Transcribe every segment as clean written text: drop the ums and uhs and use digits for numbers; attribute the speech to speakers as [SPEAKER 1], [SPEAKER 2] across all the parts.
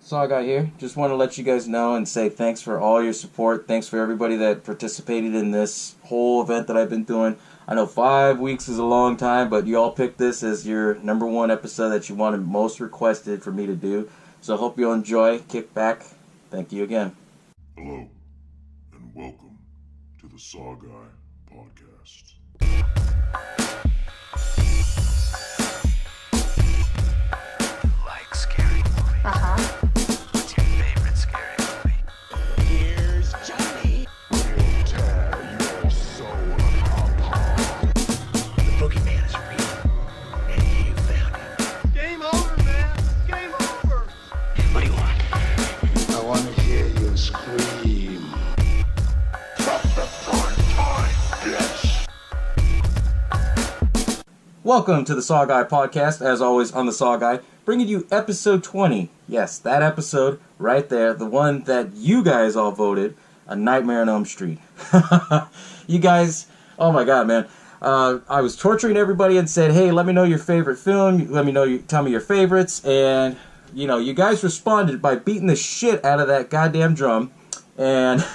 [SPEAKER 1] SaWGuy here. Just want to let you guys know and say thanks for all your support. Thanks for everybody that participated in this whole event that I've been doing. I know 5 weeks is a long time, but you all picked this as your #1 episode that you wanted most requested for me to do. So I hope you'll enjoy. Kick back. Thank you again.
[SPEAKER 2] Hello, and welcome to the SaWGuy podcast.
[SPEAKER 3] Like scary movies? What's your favorite scary movie?
[SPEAKER 4] Here's Johnny.
[SPEAKER 2] We'll tear your soul apart.
[SPEAKER 3] The boogeyman is real, and you found him.
[SPEAKER 4] Game over, man. Game over.
[SPEAKER 3] What do you want?
[SPEAKER 2] I want to hear you scream. From the front time, bitch.
[SPEAKER 1] Welcome to the SaWGuy podcast. As always, on the SaWGuy, bringing you episode 20. Yes, that episode right there, the one that you guys all voted, A Nightmare on Elm Street. You guys, oh my god, man. I was torturing everybody and said, hey, let me know your favorite film. Let me know, tell me your favorites. And, you guys responded by beating the shit out of that goddamn drum. And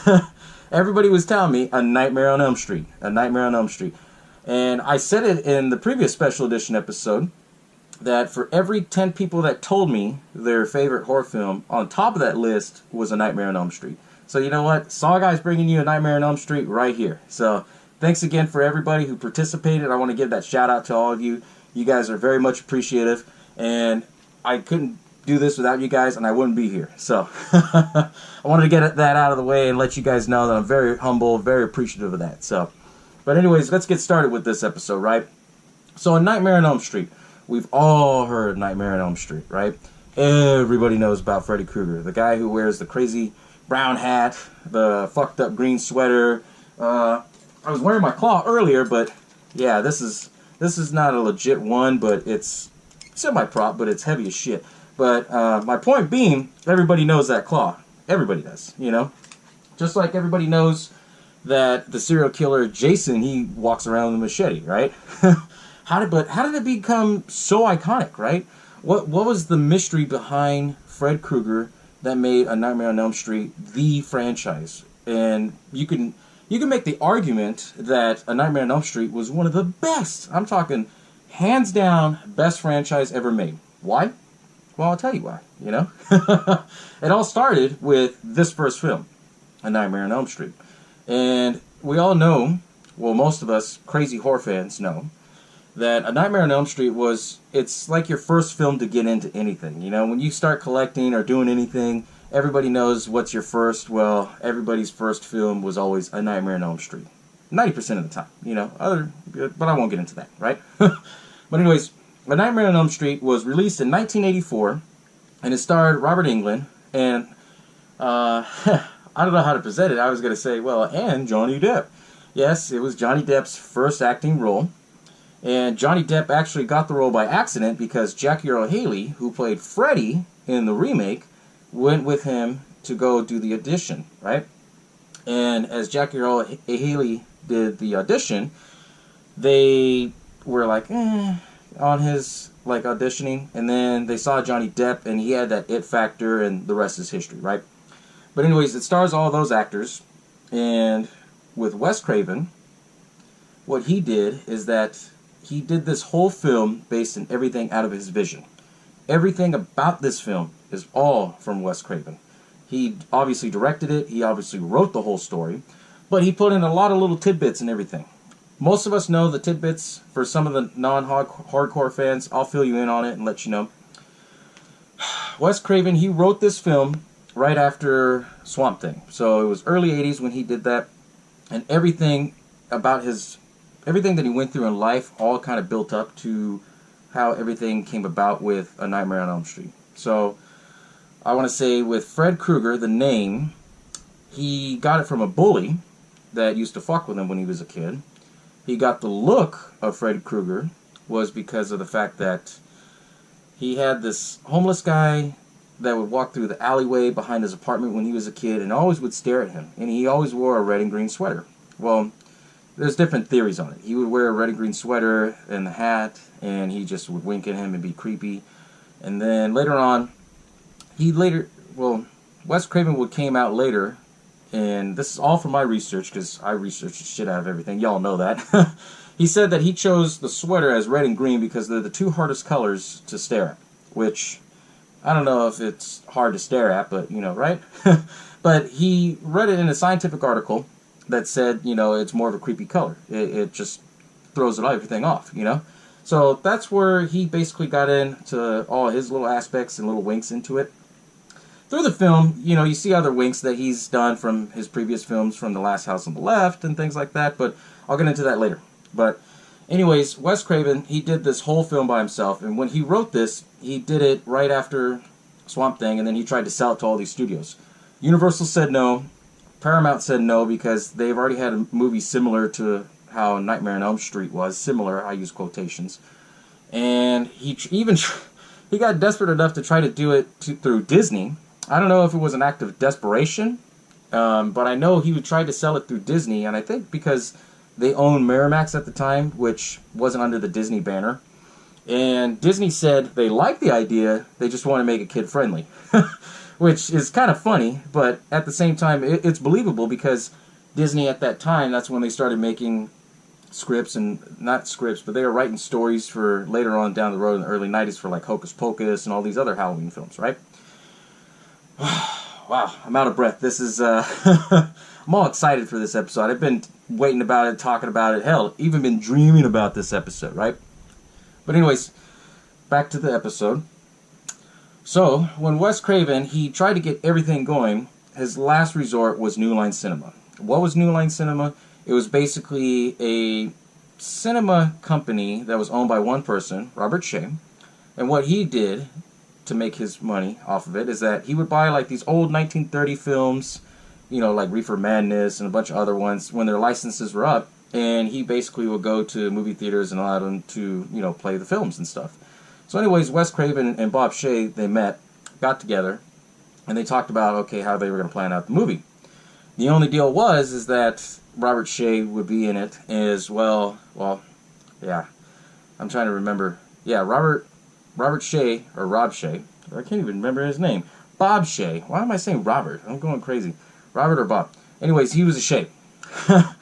[SPEAKER 1] everybody was telling me, A Nightmare on Elm Street. A Nightmare on Elm Street. And I said it in the previous special edition episode that for every 10 people that told me their favorite horror film, on top of that list was A Nightmare on Elm Street. So you know what? SaWGuy's bringing you A Nightmare on Elm Street right here. So thanks again for everybody who participated. I want to give that shout out to all of you. You guys are very much appreciative. And I couldn't do this without you guys, and I wouldn't be here. So I wanted to get that out of the way and let you guys know that I'm very humble, very appreciative of that. But anyways, let's get started with this episode, right? So, A Nightmare on Elm Street. We've all heard Nightmare on Elm Street, right? Everybody knows about Freddy Krueger, the guy who wears the crazy brown hat, the fucked up green sweater. I was wearing my claw earlier, but yeah, this is not a legit one, but it's semi-prop, but it's heavy as shit. But my point being, everybody knows that claw. Everybody does, Just like everybody knows that the serial killer Jason, he walks around with a machete, right? How did it become so iconic, right? What was the mystery behind Fred Krueger that made A Nightmare on Elm Street the franchise? And you can make the argument that A Nightmare on Elm Street was one of the best. I'm talking hands down best franchise ever made. Why? Well, I'll tell you why, It all started with this first film, A Nightmare on Elm Street. And we all know, well, most of us crazy horror fans know, that A Nightmare on Elm Street it's like your first film to get into anything. When you start collecting or doing anything, everybody knows what's your first. Well, everybody's first film was always A Nightmare on Elm Street. 90% of the time, but I won't get into that, right? But anyways, A Nightmare on Elm Street was released in 1984, and it starred Robert Englund, and, I don't know how to present it. I was going to say, and Johnny Depp. Yes, it was Johnny Depp's first acting role. And Johnny Depp actually got the role by accident because Jackie Earle Haley, who played Freddy in the remake, went with him to go do the audition, right? And as Jackie Earle Haley did the audition, they were like, on his auditioning. And then they saw Johnny Depp, and he had that it factor, and the rest is history, right? But anyways, it stars all those actors, and with Wes Craven, what he did is that he did this whole film based on everything out of his vision. Everything about this film is all from Wes Craven. He obviously directed it, he obviously wrote the whole story, but he put in a lot of little tidbits and everything. Most of us know the tidbits. For some of the non-hardcore fans, I'll fill you in on it and let you know. Wes Craven, he wrote this film right after Swamp Thing. So it was early 80s when he did that. And everything that he went through in life all kind of built up to how everything came about with A Nightmare on Elm Street. So I want to say with Fred Krueger, the name, he got it from a bully that used to fuck with him when he was a kid. He got the look of Fred Krueger was because of the fact that he had this homeless guy that would walk through the alleyway behind his apartment when he was a kid and always would stare at him. And he always wore a red and green sweater. Well, there's different theories on it. He would wear a red and green sweater and the hat, and he just would wink at him and be creepy. And then later on, he well, Wes Craven came out later, and this is all from my research, because I researched the shit out of everything. Y'all know that. He said that he chose the sweater as red and green because they're the two hardest colors to stare at, which I don't know if it's hard to stare at, but, you know, right? But he read it in a scientific article that said, you know, it's more of a creepy color. It just throws everything off, you know? So that's where he basically got into all his little aspects and little winks into it. Through the film, you know, you see other winks that he's done from his previous films, from The Last House on the Left and things like that, but I'll get into that later. But anyways, Wes Craven, he did this whole film by himself, and when he wrote this, he did it right after Swamp Thing, and then he tried to sell it to all these studios. Universal said no. Paramount said no because they've already had a movie similar to how Nightmare on Elm Street was. Similar, I use quotations. And he got desperate enough to try to do it through Disney. I don't know if it was an act of desperation, but I know he would try to sell it through Disney, and I think because they owned Miramax at the time, which wasn't under the Disney banner. And Disney said they liked the idea, they just want to make it kid-friendly. Which is kind of funny, but at the same time, it's believable because Disney at that time, that's when they started making scripts, and not scripts, but they were writing stories for later on down the road in the early 90s for like Hocus Pocus and all these other Halloween films, right? Wow, I'm out of breath. This is, I'm all excited for this episode. I've been waiting about it, talking about it, hell, even been dreaming about this episode, right? But anyways, back to the episode. So, when Wes Craven, he tried to get everything going, his last resort was New Line Cinema. What was New Line Cinema? It was basically a cinema company that was owned by one person, Robert Shaye. And what he did to make his money off of it is that he would buy like these old 1930 films, you know, like Reefer Madness and a bunch of other ones when their licenses were up, and he basically would go to movie theaters and allow them to, you know, play the films and stuff. So anyways, Wes Craven and Bob Shaye, they met, got together, and they talked about, okay, how they were going to plan out the movie. The only deal is that Robert Shaye would be in it as well. Well, yeah, I'm trying to remember. Yeah, Robert Shaye, or Rob Shaye, I can't even remember his name. Bob Shaye. Why am I saying Robert? I'm going crazy. Robert or Bob. Anyways, he was a Shaye.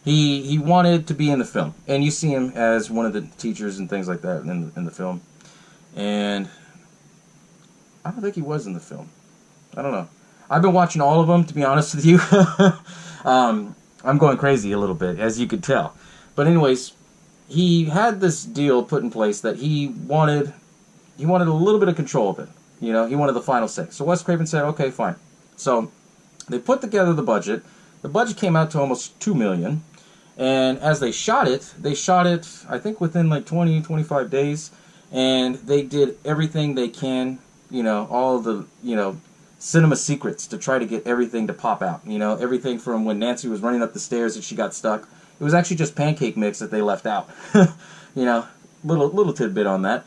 [SPEAKER 1] He wanted to be in the film, and you see him as one of the teachers and things like that in the film. And I don't think he was in the film. I don't know. I've been watching all of them, to be honest with you. I'm going crazy a little bit, as you could tell. But anyways, he had this deal put in place that he wanted a little bit of control of it. You know, he wanted the final say. So Wes Craven said, okay, fine. So they put together the budget. The budget came out to almost $2 million. And as they shot it, I think, within like 20, 25 days. And they did everything they can, you know, all the, you know, cinema secrets to try to get everything to pop out. You know, everything from when Nancy was running up the stairs and she got stuck. It was actually just pancake mix that they left out. You know, little tidbit on that.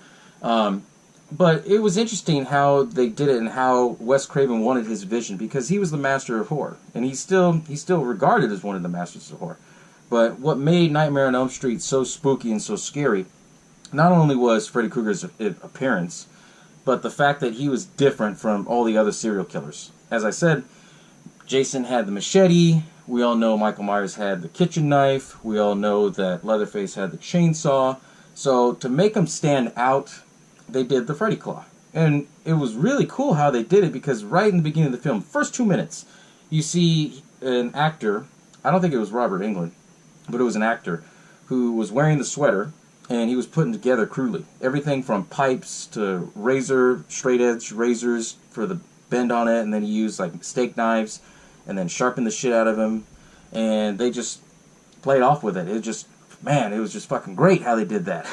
[SPEAKER 1] But it was interesting how they did it and how Wes Craven wanted his vision, because he was the master of horror, and he's still regarded as one of the masters of horror. But what made Nightmare on Elm Street so spooky and so scary, not only was Freddy Krueger's appearance, but the fact that he was different from all the other serial killers. As I said, Jason had the machete. We all know Michael Myers had the kitchen knife. We all know that Leatherface had the chainsaw. So to make him stand out, they did the Freddy Claw. And it was really cool how they did it, because right in the beginning of the film, first 2 minutes, you see an actor, I don't think it was Robert Englund, but it was an actor, who was wearing the sweater, and he was putting together crudely. Everything from pipes to straight edge razors for the bend on it, and then he used like steak knives, and then sharpened the shit out of him, and they just played off with it. It was just fucking great how they did that.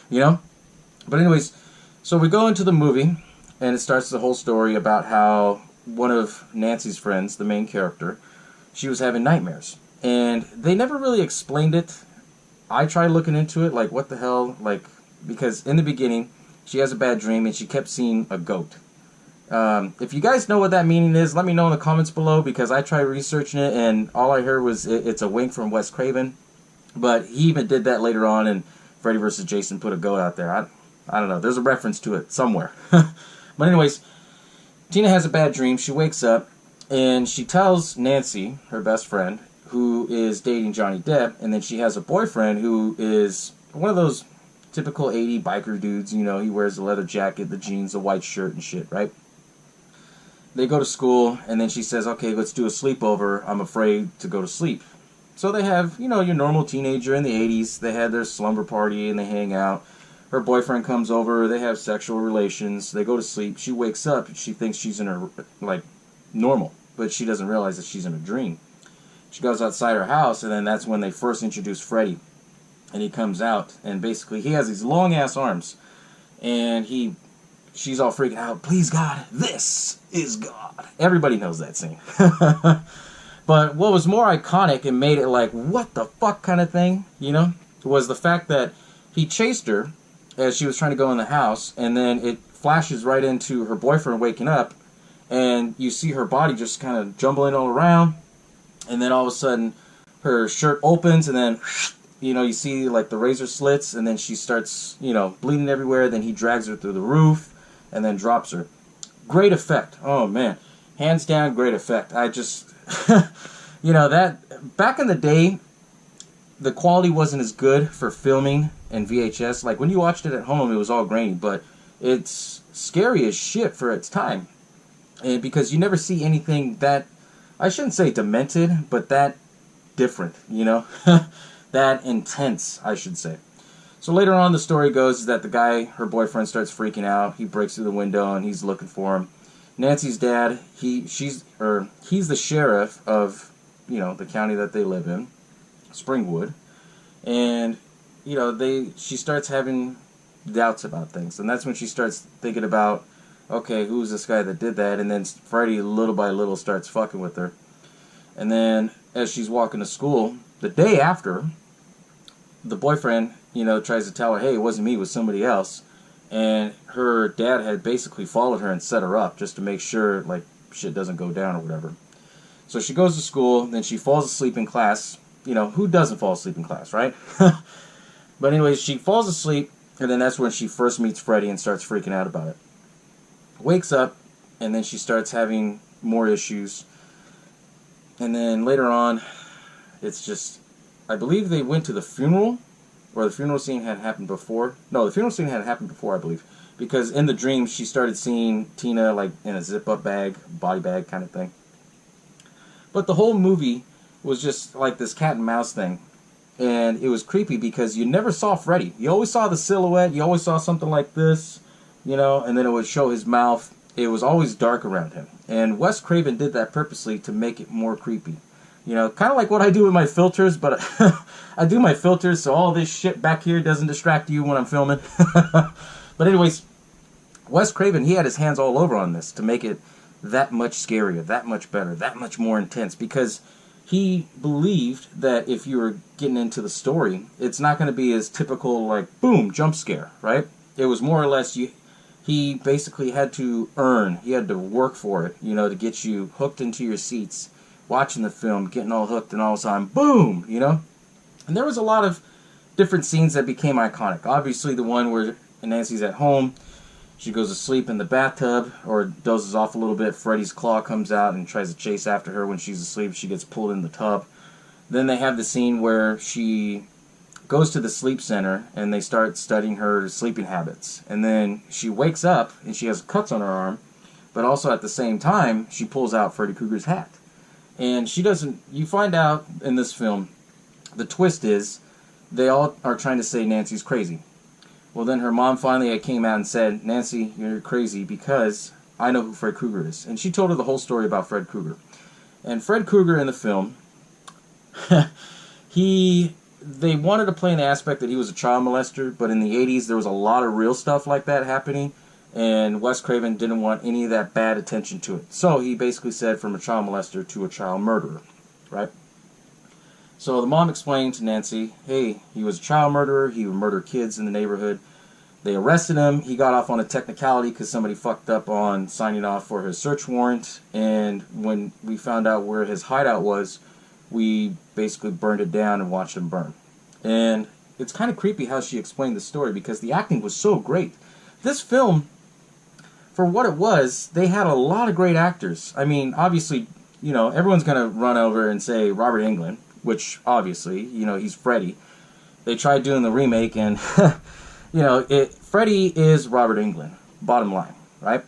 [SPEAKER 1] You know? But anyways, so we go into the movie, and it starts the whole story about how one of Nancy's friends, the main character, she was having nightmares. And they never really explained it. I tried looking into it, like, what the hell, like, because in the beginning, she has a bad dream, and she kept seeing a goat. If you guys know what that meaning is, let me know in the comments below, because I tried researching it, and all I heard was it's a wink from Wes Craven. But he even did that later on, and Freddy vs. Jason put a goat out there. I don't know. There's a reference to it somewhere. But anyways, Tina has a bad dream. She wakes up, and she tells Nancy, her best friend, who is dating Johnny Depp, and then she has a boyfriend who is one of those typical 80 biker dudes. You know, he wears the leather jacket, the jeans, the white shirt and shit, right? They go to school, and then she says, okay, let's do a sleepover. I'm afraid to go to sleep. So they have, you know, your normal teenager in the 80s. They had their slumber party, and they hang out. Her boyfriend comes over. They have sexual relations. They go to sleep. She wakes up, and she thinks she's in her, like, normal. But she doesn't realize that she's in a dream. She goes outside her house, and then that's when they first introduce Freddy. And he comes out, and basically he has these long-ass arms. And she's all freaking out. Please, God, this is God. Everybody knows that scene. But what was more iconic and made it like, what the fuck kind of thing, you know, was the fact that he chased her as she was trying to go in the house, and then it flashes right into her boyfriend waking up, and you see her body just kind of jumbling all around, and then all of a sudden her shirt opens, and then, you know, you see like the razor slits, and then she starts, you know, bleeding everywhere. Then he drags her through the roof and then drops her. Great effect. Oh man, hands down, great effect. I just you know, that back in the day, the quality wasn't as good for filming and VHS. Like when you watched it at home, it was all grainy, but it's scary as shit for its time. And because you never see anything that, I shouldn't say demented, but that different, you know, that intense, I should say. So later on, the story goes that the guy, her boyfriend, starts freaking out. He breaks through the window and he's looking for him. Nancy's dad, he's the sheriff of, you know, the county that they live in, Springwood, and you know, she starts having doubts about things, and that's when she starts thinking about, okay, who's this guy that did that? And then Freddy, little by little, starts fucking with her. And then as she's walking to school, the day after, the boyfriend, you know, tries to tell her, hey, it wasn't me, it was somebody else. And her dad had basically followed her and set her up just to make sure, like, shit doesn't go down or whatever. So she goes to school, then she falls asleep in class. You know, who doesn't fall asleep in class, right? But anyways, she falls asleep, and then that's when she first meets Freddy and starts freaking out about it. Wakes up, and then she starts having more issues. And then later on, it's just, I believe they went to the funeral, or the funeral scene had happened before. No, the funeral scene had happened before, I believe. Because in the dream, she started seeing Tina, like, in a zip-up bag, body bag kind of thing. But the whole movie was just like this cat and mouse thing. And it was creepy because you never saw Freddy. You always saw the silhouette. You always saw something like this, you know, and then it would show his mouth. It was always dark around him. And Wes Craven did that purposely to make it more creepy. You know, kind of like what I do with my filters, but I do my filters so all this shit back here doesn't distract you when I'm filming. But anyways, Wes Craven, he had his hands all over on this to make it that much scarier, that much better, that much more intense, because he believed that if you were getting into the story, it's not going to be as typical, like, boom, jump scare, right? It was more or less, he basically had to earn, he had to work for it, you know, to get you hooked into your seats, watching the film, getting all hooked, and all of a sudden, boom, you know? And there was a lot of different scenes that became iconic. Obviously, the one where Nancy's at home, she goes to sleep in the bathtub, or dozes off a little bit. Freddy's claw comes out and tries to chase after her when she's asleep. She gets pulled in the tub. Then they have the scene where she goes to the sleep center, and they start studying her sleeping habits. And then she wakes up, and she has cuts on her arm, but also at the same time, she pulls out Freddy Krueger's hat. And she doesn't, you find out in this film, the twist is, they all are trying to say Nancy's crazy. Well, then her mom finally came out and said, Nancy, you're crazy because I know who Fred Krueger is. And she told her the whole story about Fred Krueger. And Fred Krueger in the film, they wanted to play an aspect that he was a child molester, but in the 80s there was a lot of real stuff like that happening, and Wes Craven didn't want any of that bad attention to it. So he basically said from a child molester to a child murderer, right? So the mom explained to Nancy, hey, he was a child murderer, he would murder kids in the neighborhood. They arrested him, he got off on a technicality because somebody fucked up on signing off for his search warrant, and when we found out where his hideout was, we basically burned it down and watched him burn. And it's kind of creepy how she explained the story because the acting was so great. This film for what it was, they had a lot of great actors. I mean, obviously, everyone's going to run over and say Robert Englund, which obviously, he's Freddy. They tried doing the remake, and, Freddy is Robert Englund, bottom line, right?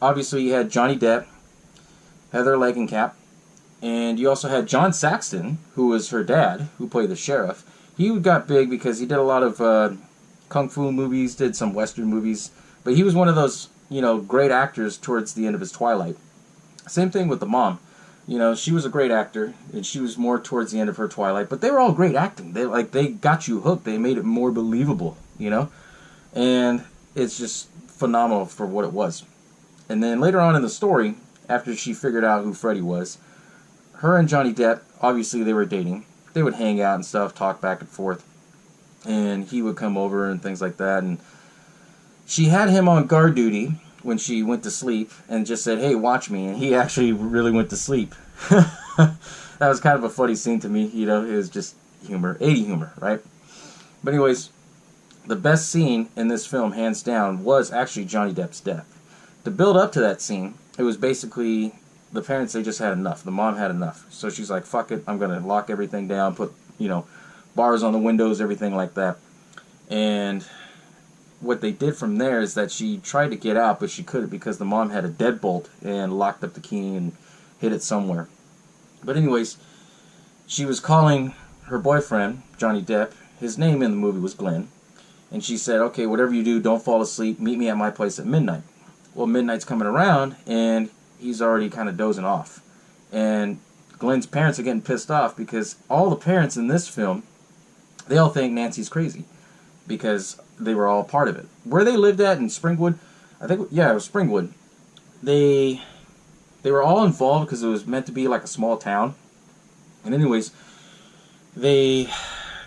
[SPEAKER 1] Obviously, you had Johnny Depp, Heather Langenkamp, and you also had John Saxon, who was her dad, who played the sheriff. He got big because he did a lot of kung fu movies, did some Western movies, but he was one of those, great actors towards the end of his twilight. Same thing with the mom. She was a great actor, and she was more towards the end of her twilight, but they were all great acting. They got you hooked. They made it more believable, and it's just phenomenal for what it was. And then later on in the story, after she figured out who Freddy was, her and Johnny Depp, obviously they were dating. They would hang out and stuff, talk back and forth, and he would come over and things like that, and she had him on guard duty when she went to sleep and just said, hey, watch me, and he actually really went to sleep. That was kind of a funny scene to me, it was just humor, 80 humor, right? But anyways, the best scene in this film, hands down, was actually Johnny Depp's death. To build up to that scene, it was basically the parents, they just had enough. The mom had enough. So she's like, fuck it, I'm going to lock everything down, put, bars on the windows, everything like that. And what they did from there is that she tried to get out, but she couldn't because the mom had a deadbolt and locked up the key and hid it somewhere. But anyways, she was calling her boyfriend, Johnny Depp. His name in the movie was Glenn. And she said, okay, whatever you do, don't fall asleep. Meet me at my place at midnight. Well, midnight's coming around, and he's already kind of dozing off. And Glenn's parents are getting pissed off because all the parents in this film, they all think Nancy's crazy because they were all part of it. Where they lived at in Springwood, it was Springwood. They were all involved because it was meant to be like a small town. And anyways, they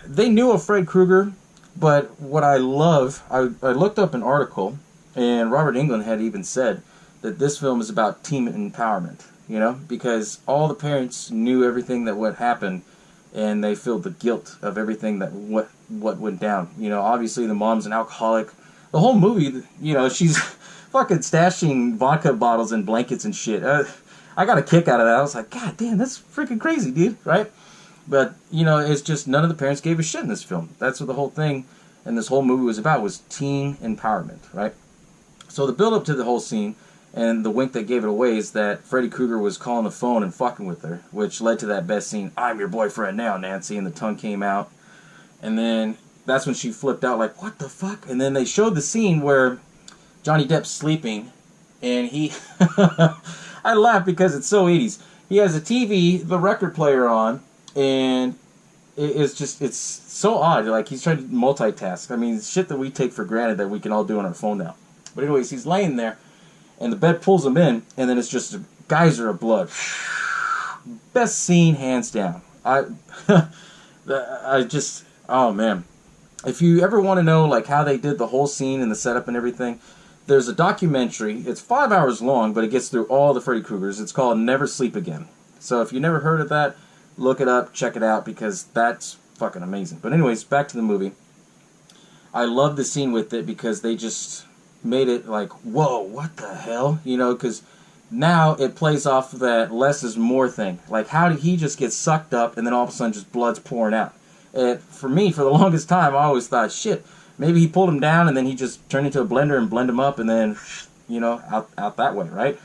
[SPEAKER 1] knew of Fred Krueger, but what I love, I looked up an article, and Robert Englund had even said that this film is about teen empowerment, because all the parents knew everything that would happen, and they feel the guilt of everything that what went down. Obviously the mom's an alcoholic. The whole movie, she's fucking stashing vodka bottles and blankets and shit. I got a kick out of that. I was like, God damn, that's freaking crazy, dude, right? But, it's just none of the parents gave a shit in this film. That's what the whole thing and this whole movie was about, was teen empowerment, right? So the build-up to the whole scene, and the wink that gave it away, is that Freddy Krueger was calling the phone and fucking with her, which led to that best scene, I'm your boyfriend now, Nancy, and the tongue came out. And then that's when she flipped out like, what the fuck? And then they showed the scene where Johnny Depp's sleeping, and he... I laugh because it's so 80s. He has a TV, the record player on, and it's so odd. Like, he's trying to multitask. I mean, shit that we take for granted that we can all do on our phone now. But anyways, he's laying there, and the bed pulls him in, and then it's just a geyser of blood. Best scene, hands down. Oh man. If you ever want to know like how they did the whole scene and the setup and everything, there's a documentary. It's 5 hours long, but it gets through all the Freddy Kruegers. It's called Never Sleep Again. So if you never heard of that, look it up, check it out, because that's fucking amazing. But anyways, back to the movie. I love the scene with it because they just made it like, whoa, what the hell? Because now it plays off of that less is more thing. Like, how did he just get sucked up and then all of a sudden just blood's pouring out? For me, for the longest time, I always thought, shit, maybe he pulled him down and then he just turned into a blender and blend him up and then, out that way, right?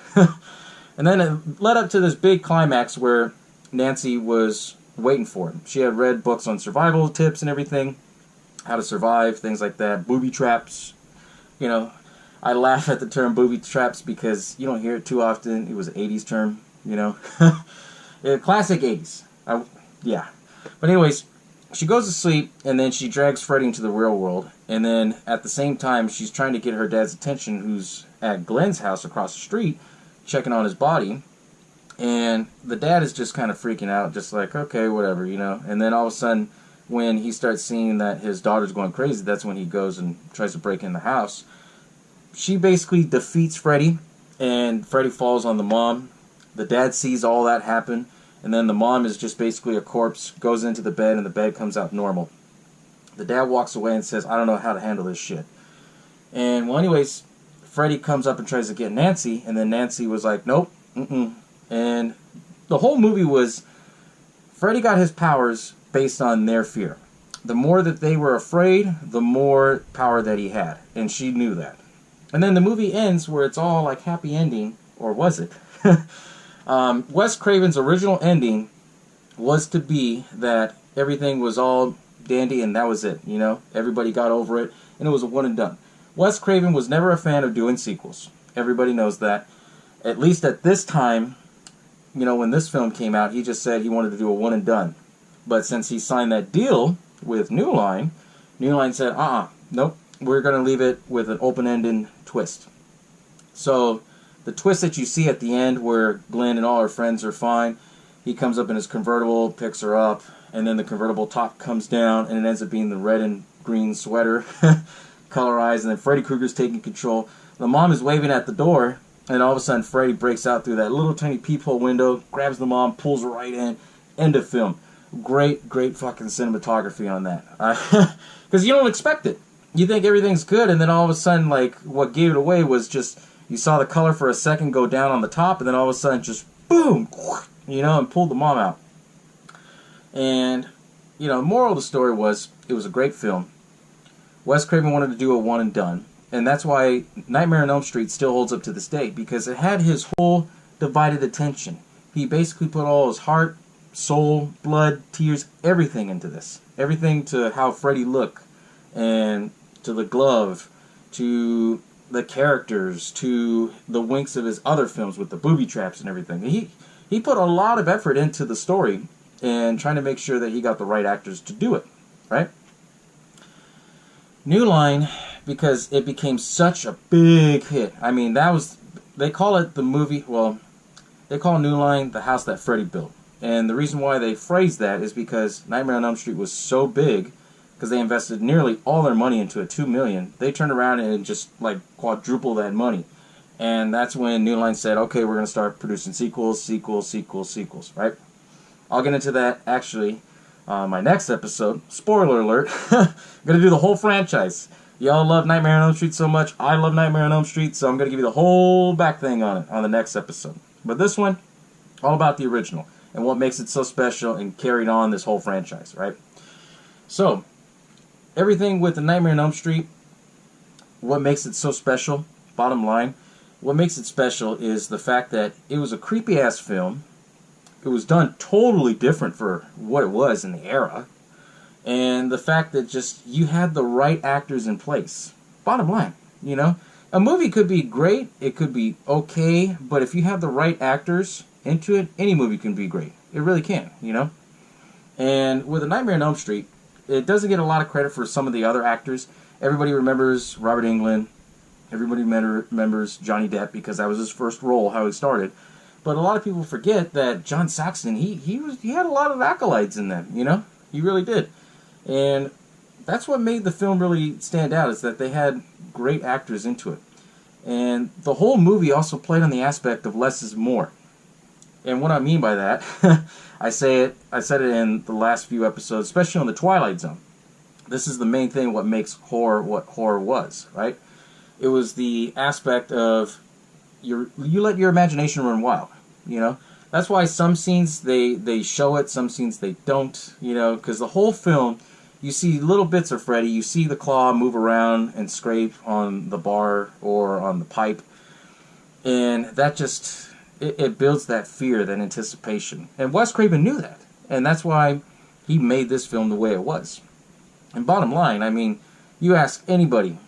[SPEAKER 1] And then it led up to this big climax where Nancy was waiting for him. She had read books on survival tips and everything, how to survive, things like that, booby traps. I laugh at the term booby traps because you don't hear it too often. It was an 80s term, Yeah, classic 80s. Yeah. But anyways, she goes to sleep, and then she drags Freddy into the real world. And then, at the same time, she's trying to get her dad's attention, who's at Glenn's house across the street, checking on his body. And the dad is just kind of freaking out, just like, okay, whatever, And then all of a sudden, when he starts seeing that his daughter's going crazy, that's when he goes and tries to break in the house. She basically defeats Freddy, and Freddy falls on the mom. The dad sees all that happen. And then the mom is just basically a corpse, goes into the bed, and the bed comes out normal. The dad walks away and says, I don't know how to handle this shit. And, well, anyways, Freddy comes up and tries to get Nancy, and then Nancy was like, nope, mm-mm. And the whole movie was, Freddy got his powers based on their fear. The more that they were afraid, the more power that he had, and she knew that. And then the movie ends where it's all like happy ending, or was it? Wes Craven's original ending was to be that everything was all dandy and that was it, you know? Everybody got over it, and it was a one and done. Wes Craven was never a fan of doing sequels. Everybody knows that. At least at this time, you know, when this film came out, he just said he wanted to do a one and done. But since he signed that deal with New Line said, nope, we're going to leave it with an open-ended twist. So the twist that you see at the end where Glenn and all her friends are fine, he comes up in his convertible, picks her up, and then the convertible top comes down, and it ends up being the red and green sweater, colorized, and then Freddy Krueger's taking control. The mom is waving at the door, and all of a sudden Freddy breaks out through that little tiny peephole window, grabs the mom, pulls her right in, end of film. Great fucking cinematography on that. Because you don't expect it. You think everything's good, and then all of a sudden, like, what gave it away was just, you saw the color for a second go down on the top, and then all of a sudden just, boom, you know, and pulled the mom out. And, you know, moral of the story was, it was a great film. Wes Craven wanted to do a one and done, and that's why Nightmare on Elm Street still holds up to this day, because it had his whole divided attention. He basically put all his heart, soul, blood, tears, everything into this. Everything to how Freddy looked, and to the glove, to the characters, to the winks of his other films with the booby traps and everything. He put a lot of effort into the story and trying to make sure that he got the right actors to do it, right? New Line, because it became such a big hit. I mean, that was, they call it the movie, well, they call New Line the house that Freddy built. And the reason why they phrased that is because Nightmare on Elm Street was so big, because they invested nearly all their money into it, $2 million. They turned around and just like quadrupled that money. And that's when New Line said, okay, we're going to start producing sequels, right? I'll get into that actually my next episode. Spoiler alert. I'm going to do the whole franchise. Y'all love Nightmare on Elm Street so much. I love Nightmare on Elm Street, so I'm going to give you the whole back thing on it on the next episode. But this one, all about the original and what makes it so special and carried on this whole franchise, right? So, everything with the Nightmare on Elm Street, what makes it so special, bottom line, what makes it special is the fact that it was a creepy-ass film. It was done totally different for what it was in the era. And the fact that just you had the right actors in place. Bottom line, you know? A movie could be great, it could be okay, but if you have the right actors into it, any movie can be great. It really can, you know? And with A Nightmare on Elm Street, it doesn't get a lot of credit for some of the other actors. Everybody remembers Robert Englund. Everybody remembers Johnny Depp because that was his first role, how he started. But a lot of people forget that John Saxon, he had a lot of acolytes in them, you know? He really did. And that's what made the film really stand out, is that they had great actors into it. And the whole movie also played on the aspect of less is more. And what I mean by that, I said it in the last few episodes, especially on the Twilight Zone. This is the main thing what makes horror what horror was, right? It was the aspect of you let your imagination run wild, you know? That's why some scenes they show it, some scenes they don't, you know, because the whole film, you see little bits of Freddy, you see the claw move around and scrape on the bar or on the pipe, and that just, it builds that fear, that anticipation. And Wes Craven knew that, and that's why he made this film the way it was. And bottom line, I mean, you ask anybody,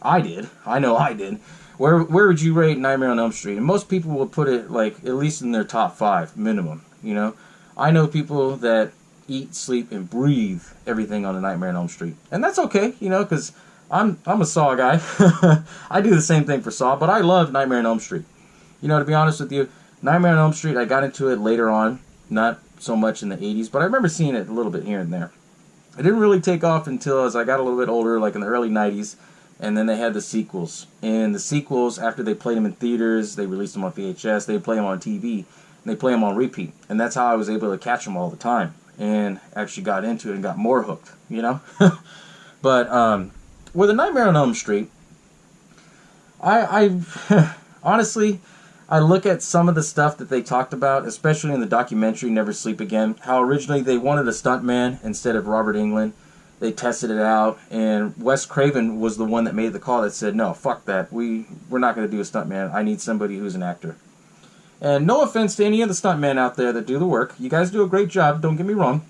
[SPEAKER 1] I know I did, where would you rate Nightmare on Elm Street? And most people will put it, like, at least in their top 5, minimum, you know? I know people that eat, sleep, and breathe everything on A Nightmare on Elm Street. And that's okay, you know, because I'm a Saw guy. I do the same thing for Saw, but I love Nightmare on Elm Street. You know, to be honest with you, Nightmare on Elm Street, I got into it later on, not so much in the 80s, but I remember seeing it a little bit here and there. It didn't really take off until as I got a little bit older, like in the early 90s, and then they had the sequels. And the sequels, after they played them in theaters, they released them on VHS, they play them on TV, and they play them on repeat. And that's how I was able to catch them all the time, and actually got into it and got more hooked, you know? But with A Nightmare on Elm Street, I honestly, I look at some of the stuff that they talked about, especially in the documentary Never Sleep Again, how originally they wanted a stuntman instead of Robert Englund. They tested it out, and Wes Craven was the one that made the call that said, no, fuck that. We're not going to do a stuntman. I need somebody who's an actor. And no offense to any of the stuntmen out there that do the work. You guys do a great job, don't get me wrong.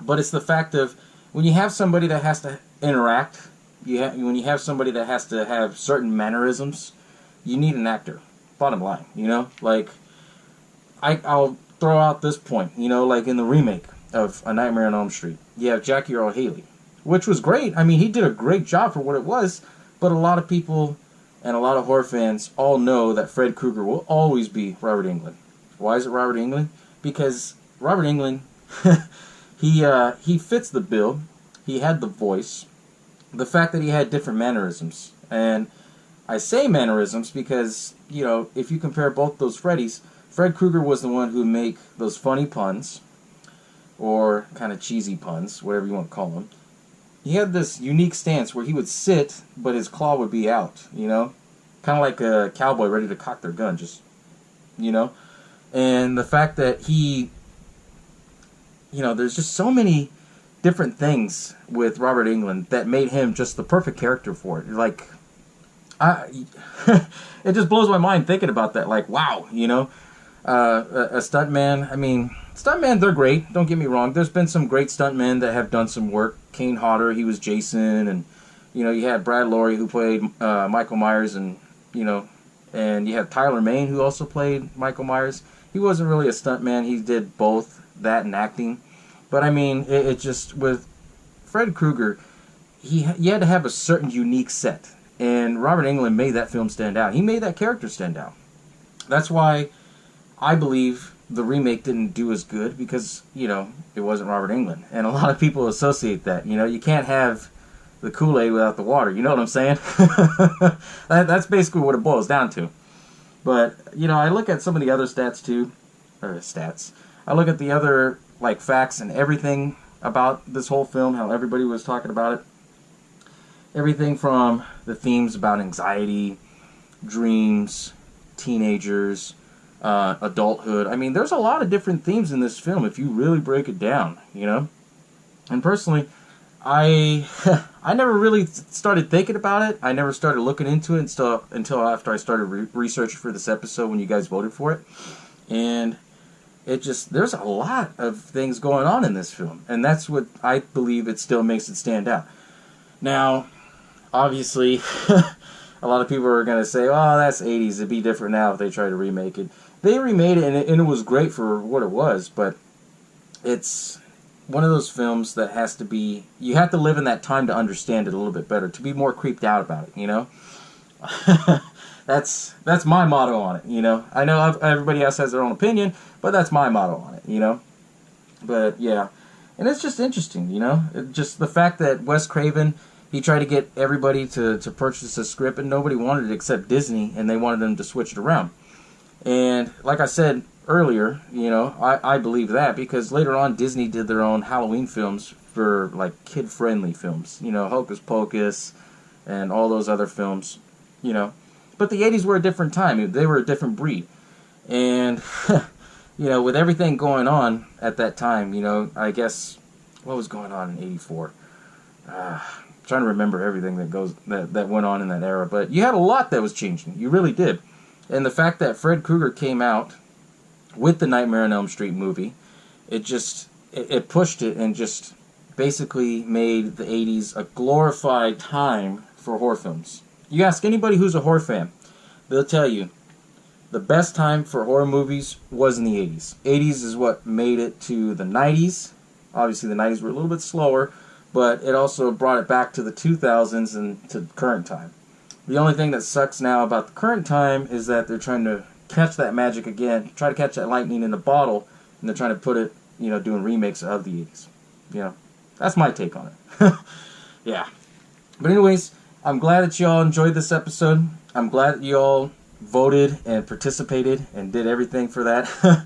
[SPEAKER 1] But it's the fact of when you have somebody that has to interact, when you have somebody that has to have certain mannerisms, you need an actor. Bottom line, you know? Like, I'll throw out this point, you know, like in the remake of A Nightmare on Elm Street, you have Jackie Earle Haley, which was great. I mean, he did a great job for what it was, but a lot of people and a lot of horror fans all know that Fred Krueger will always be Robert Englund. Why is it Robert Englund? Because Robert Englund, he fits the bill. He had the voice. The fact that he had different mannerisms. And I say mannerisms because, you know, if you compare both those Freddys, Fred Krueger was the one who would make those funny puns, or kind of cheesy puns, whatever you want to call them. He had this unique stance where he would sit, but his claw would be out, you know? Kind of like a cowboy ready to cock their gun, just, you know? And the fact that he, you know, there's just so many different things with Robert Englund that made him just the perfect character for it. Like, it just blows my mind thinking about that. Like, wow, you know? A stuntman, I mean, stuntmen, they're great, don't get me wrong. There's been some great stuntmen that have done some work. Kane Hodder, he was Jason, and, you know, you had Brad Lorry, who played Michael Myers, and, you know, and you have Tyler Mane, who also played Michael Myers. He wasn't really a stuntman, he did both that and acting. But, I mean, it just, with Fred Krueger, he had to have a certain unique set, and Robert Englund made that film stand out. He made that character stand out. That's why I believe the remake didn't do as good, because, you know, it wasn't Robert Englund. And a lot of people associate that. You know, you can't have the Kool-Aid without the water. You know what I'm saying? That's basically what it boils down to. But, you know, I look at some of the other stats, too. Or stats. I look at the other, like, facts and everything about this whole film, how everybody was talking about it. Everything from the themes about anxiety, dreams, teenagers, adulthood. I mean, there's a lot of different themes in this film if you really break it down, you know? And personally, I never really started thinking about it. I never started looking into it until after I started researching for this episode when you guys voted for it. And it just, there's a lot of things going on in this film. And that's what I believe it still makes it stand out. Now, obviously, a lot of people are going to say, oh, that's 80s. It'd be different now if they try to remake it. They remade it, and it was great for what it was, but it's one of those films that has to be, you have to live in that time to understand it a little bit better, to be more creeped out about it, you know? That's my motto on it, you know? I know everybody else has their own opinion, but that's my motto on it, you know? But, yeah. And it's just interesting, you know? Just the fact that Wes Craven, he tried to get everybody to purchase a script, and nobody wanted it except Disney, and they wanted them to switch it around. And like I said earlier, you know, I believe that, because later on Disney did their own Halloween films for, like, kid-friendly films. You know, Hocus Pocus and all those other films, you know. But the 80s were a different time. They were a different breed. And, you know, with everything going on at that time, you know, I guess, what was going on in 84? Trying to remember everything that went on in that era. But you had a lot that was changing. You really did. And the fact that Fred Krueger came out with the Nightmare on Elm Street movie, it pushed it and just basically made the 80s a glorified time for horror films. You ask anybody who's a horror fan, they'll tell you the best time for horror movies was in the 80s. 80s is what made it to the 90s. Obviously the 90s were a little bit slower, but it also brought it back to the 2000s and to current time. The only thing that sucks now about the current time is that they're trying to catch that magic again, try to catch that lightning in the bottle, and they're trying to put it, you know, doing remakes of the 80s. You know, that's my take on it. Yeah. But anyways, I'm glad that you all enjoyed this episode. I'm glad that you all voted and participated and did everything for that.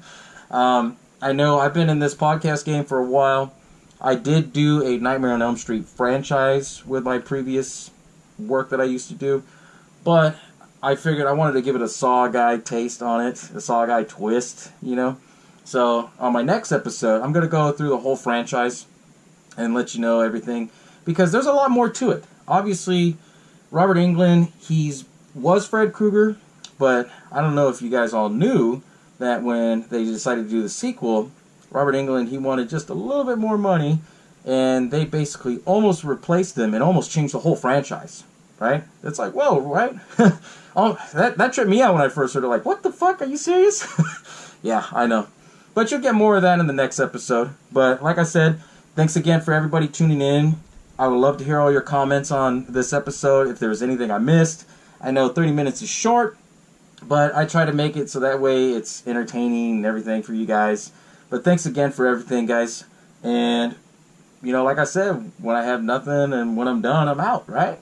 [SPEAKER 1] I know I've been in this podcast game for a while. I did do a Nightmare on Elm Street franchise with my previous work that I used to do, but I figured I wanted to give it a SaWGuy taste on it, a SaWGuy twist, you know. So on my next episode, I'm going to go through the whole franchise and let you know everything, because there's a lot more to it. Obviously, Robert Englund, was Fred Krueger, but I don't know if you guys all knew that when they decided to do the sequel, Robert Englund, he wanted just a little bit more money, and they basically almost replaced him and almost changed the whole franchise, right? It's like, whoa, right? Oh, that tripped me out when I first heard it, like, what the fuck, are you serious? Yeah, I know. But you'll get more of that in the next episode. But like I said, thanks again for everybody tuning in. I would love to hear all your comments on this episode, if there was anything I missed. I know 30 minutes is short, but I try to make it so that way it's entertaining and everything for you guys. But thanks again for everything, guys. And, you know, like I said, when I have nothing and when I'm done, I'm out, right?